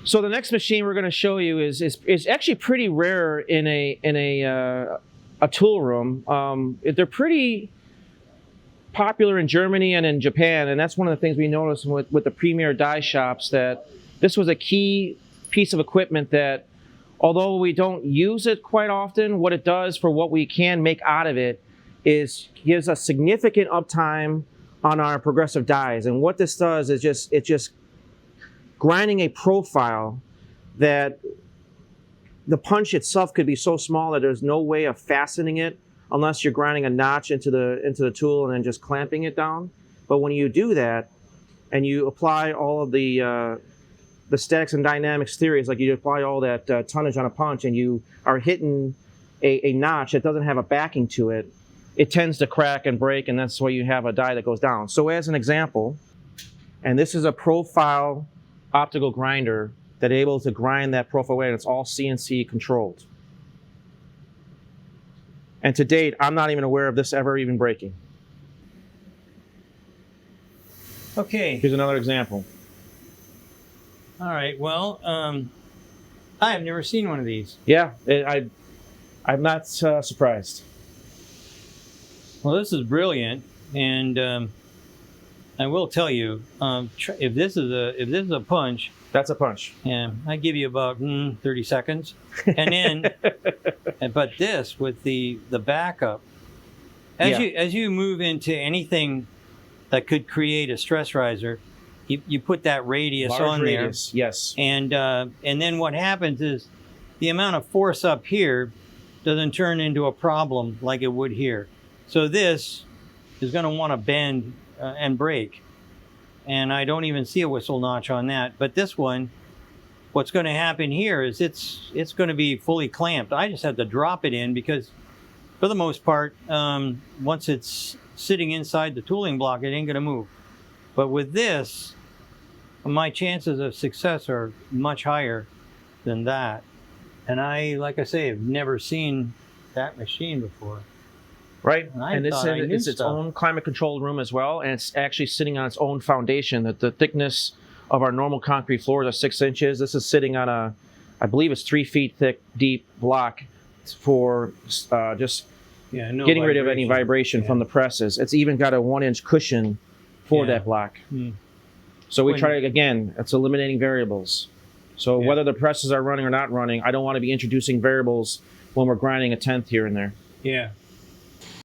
So the next machine we're going to show you is actually pretty rare in a tool room. They're pretty popular in Germany and in Japan, and that's one of the things we noticed with the premier die shops, that this was a key piece of equipment that, although we don't use it quite often, what it does for what we can make out of it is gives us significant uptime on our progressive dies. And what this does is it's just grinding a profile that the punch itself could be so small that there's no way of fastening it unless you're grinding a notch into the tool and then just clamping it down. But when you do that and you apply all of the statics and dynamics theories, like you apply all that tonnage on a punch and you are hitting a notch that doesn't have a backing to it, it tends to crack and break, and that's why you have a die that goes down. So as an example, and this is a profile optical grinder that is able to grind that profile away, and it's all CNC controlled. And to date, I'm not even aware of this ever even breaking. Okay. Here's another example. All right. Well, I have never seen one of these. Yeah, I'm not surprised. Well, this is brilliant, and I will tell you, if this is a punch, that's a punch. Yeah, I give you about 30 seconds, and then, but this with the backup, as you move into anything that could create a stress riser, you put that radius on there. Yes. And then what happens is the amount of force up here doesn't turn into a problem like it would here. So this is going to want to bend and break. And I don't even see a whistle notch on that. But this one, what's going to happen here is it's going to be fully clamped. I just have to drop it in because, for the most part, once it's sitting inside the tooling block, it ain't going to move. But with this, my chances of success are much higher than that. And I, like I say, have never seen that machine before. Right, and it's its own climate-controlled room as well, and it's actually sitting on its own foundation. That the thickness of our normal concrete floors are 6 inches. This is sitting on I believe it's 3 feet thick, deep block for just getting rid of any vibration from the presses. It's even got a 1-inch cushion for that block. So we try again. It's eliminating variables. So whether the presses are running or not running, I don't want to be introducing variables when we're grinding a tenth here and there. Yeah.